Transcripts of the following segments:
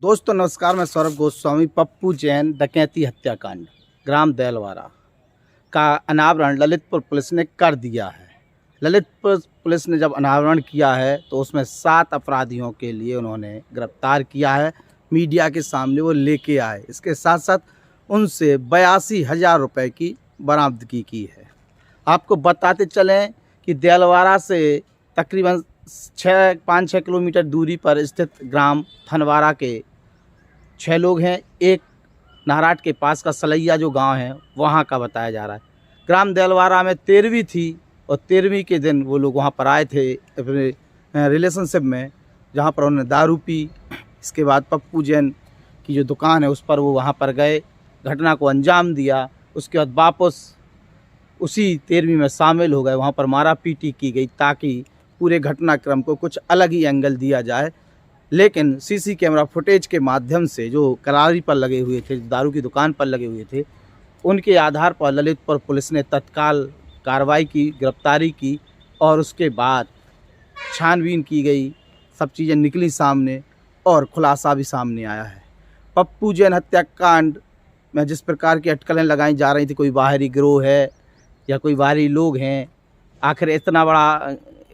दोस्तों नमस्कार, मैं सौरभ गोस्वामी। पप्पू जैन डकैती हत्याकांड ग्राम देलवारा का अनावरण ललितपुर पुलिस ने कर दिया है। ललितपुर पुलिस ने जब अनावरण किया है तो उसमें 7 अपराधियों के लिए उन्होंने गिरफ्तार किया है। मीडिया के सामने वो लेके आए। इसके साथ साथ उनसे 82,000 रुपये की बरामदगी की है। आपको बताते चलें कि देलवारा से तकरीबन 5-6 किलोमीटर दूरी पर स्थित ग्राम थनवारा के 6 लोग हैं। एक नाहराट के पास का सलैया जो गांव है वहां का बताया जा रहा है। ग्राम देलवारा में 13वीं थी और 13वीं के दिन वो लोग वहां पर आए थे अपने रिलेशनशिप में, जहां पर उन्होंने दारू पी। इसके बाद पप्पू जैन की जो दुकान है उस पर वो वहां पर गए, घटना को अंजाम दिया। उसके बाद वापस उसी 13वीं में शामिल हो गए। वहाँ पर मारा पीटी की गई ताकि पूरे घटनाक्रम को कुछ अलग ही एंगल दिया जाए। लेकिन सीसी कैमरा फुटेज के माध्यम से जो करारी पर लगे हुए थे, दारू की दुकान पर लगे हुए थे, उनके आधार पर ललितपुर पुलिस ने तत्काल कार्रवाई की, गिरफ्तारी की और उसके बाद छानबीन की गई। सब चीज़ें निकली सामने और खुलासा भी सामने आया है। पप्पू जैन हत्याकांड में जिस प्रकार की अटकलें लगाई जा रही थी, कोई बाहरी गिरोह है या कोई बाहरी लोग हैं, आखिर इतना बड़ा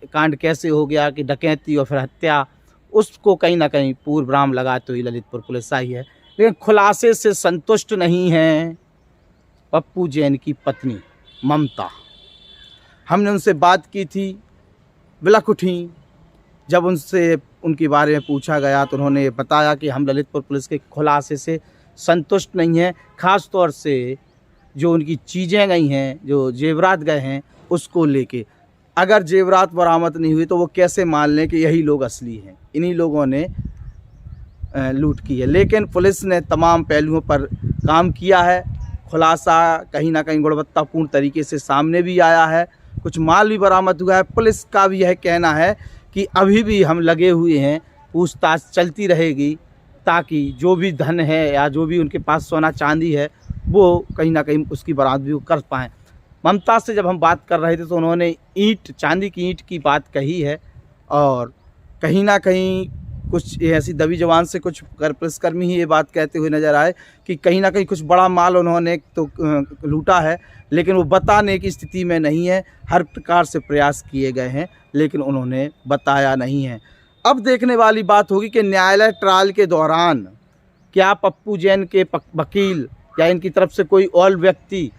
कांड कैसे हो गया कि डकैती और फिर हत्या, उसको कहीं ना कहीं पूर्व विराम लगाते हुए ललितपुर पुलिस आई है। लेकिन खुलासे से संतुष्ट नहीं है पप्पू जैन की पत्नी ममता। हमने उनसे बात की थी, बिलख उठी। जब उनसे उनके बारे में पूछा गया तो उन्होंने बताया कि हम ललितपुर पुलिस के खुलासे से संतुष्ट नहीं हैं। ख़ास तौर से जो उनकी चीज़ें गई हैं, जो जेवरात गए हैं, उसको लेके। अगर जेवरात बरामद नहीं हुई तो वो कैसे मान लें कि यही लोग असली हैं, इन्हीं लोगों ने लूट की है। लेकिन पुलिस ने तमाम पहलुओं पर काम किया है। खुलासा कहीं ना कहीं गुणवत्तापूर्ण तरीके से सामने भी आया है। कुछ माल भी बरामद हुआ है। पुलिस का भी यह कहना है कि अभी भी हम लगे हुए हैं, पूछताछ चलती रहेगी ताकि जो भी धन है या जो भी उनके पास सोना चांदी है वो कहीं ना कहीं उसकी बरामदगी कर पाएँ। ममता से जब हम बात कर रहे थे तो उन्होंने चांदी की ईंट की बात कही है और कहीं ना कहीं कुछ ऐसी दबी जबान से कुछ पुलिसकर्मी ही ये बात कहते हुए नज़र आए कि कहीं ना कहीं कुछ बड़ा माल उन्होंने तो लूटा है, लेकिन वो बताने की स्थिति में नहीं है। हर प्रकार से प्रयास किए गए हैं लेकिन उन्होंने बताया नहीं है। अब देखने वाली बात होगी कि न्यायालय ट्रायल के दौरान क्या पप्पू जैन के वकील या इनकी तरफ से कोई और व्यक्ति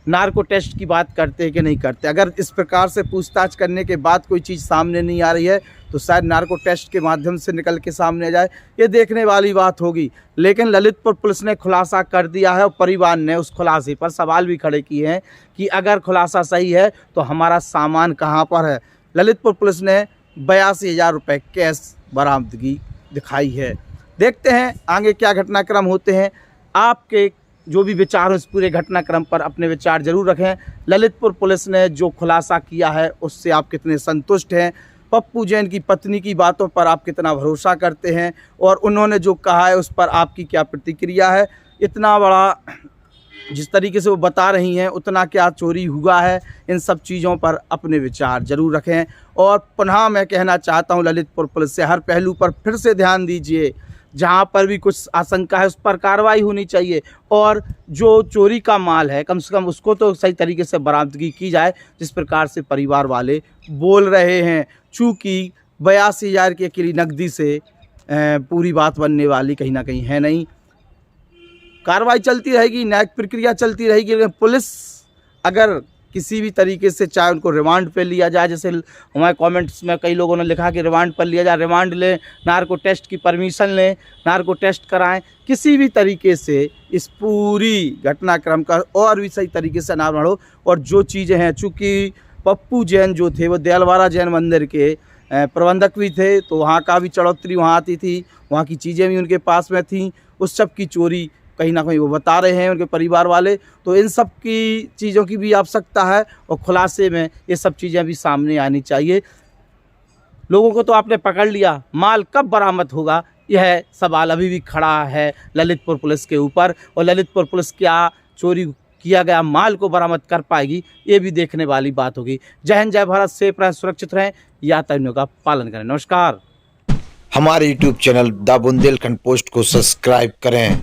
नार्को टेस्ट की बात करते हैं कि नहीं करते। अगर इस प्रकार से पूछताछ करने के बाद कोई चीज़ सामने नहीं आ रही है तो शायद नार्को टेस्ट के माध्यम से निकल के सामने आ जाए, ये देखने वाली बात होगी। लेकिन ललितपुर पुलिस ने खुलासा कर दिया है और परिवार ने उस खुलासे पर सवाल भी खड़े किए हैं कि अगर खुलासा सही है तो हमारा सामान कहाँ पर है। ललितपुर पुलिस ने 82,000 रुपये कैश बरामदगी दिखाई है। देखते हैं आगे क्या घटनाक्रम होते हैं। आपके जो भी विचार हो इस पूरे घटनाक्रम पर अपने विचार जरूर रखें। ललितपुर पुलिस ने जो खुलासा किया है उससे आप कितने संतुष्ट हैं? पप्पू जैन की पत्नी की बातों पर आप कितना भरोसा करते हैं और उन्होंने जो कहा है उस पर आपकी क्या प्रतिक्रिया है? इतना बड़ा जिस तरीके से वो बता रही हैं उतना क्या चोरी हुआ है? इन सब चीज़ों पर अपने विचार जरूर रखें। और पुनः मैं कहना चाहता हूँ ललितपुर पुलिस से हर पहलू पर फिर से ध्यान दीजिए। जहाँ पर भी कुछ आशंका है उस पर कार्रवाई होनी चाहिए और जो चोरी का माल है कम से कम उसको तो सही तरीके से बरामदगी की जाए, जिस प्रकार से परिवार वाले बोल रहे हैं। चूँकि 82,000 की अकेली नकदी से पूरी बात बनने वाली कहीं ना कहीं है नहीं। कार्रवाई चलती रहेगी, न्यायिक प्रक्रिया चलती रहेगी। लेकिन पुलिस अगर किसी भी तरीके से चाहे उनको रिमांड पे लिया जाए, जैसे हमारे कमेंट्स में कई लोगों ने लिखा कि रिमांड पर लिया जाए, रिमांड लें, नार्को टेस्ट की परमिशन लें, नार्को टेस्ट कराएं, किसी भी तरीके से इस पूरी घटनाक्रम का और भी सही तरीके से अनावरण हो। और जो चीज़ें हैं, चूँकि पप्पू जैन जो थे वो देलवारा जैन मंदिर के प्रबंधक भी थे, तो वहाँ का भी चढ़ोतरी वहाँ आती थी, वहाँ की चीज़ें भी उनके पास में थीं। उस सब की चोरी कहीं ना कहीं वो बता रहे हैं उनके परिवार वाले। तो इन सब की चीज़ों की भी आवश्यकता है और खुलासे में ये सब चीज़ें भी सामने आनी चाहिए। लोगों को तो आपने पकड़ लिया, माल कब बरामद होगा यह सवाल अभी भी खड़ा है ललितपुर पुलिस के ऊपर। और ललितपुर पुलिस क्या चोरी किया गया माल को बरामद कर पाएगी, ये भी देखने वाली बात होगी। जय हिंद, जय भारत, सेफ रहें, सुरक्षित रहें, यातायात नियमों का पालन करें। नमस्कार। हमारे YouTube channel the Bundelkhand post को सब्सक्राइब करें।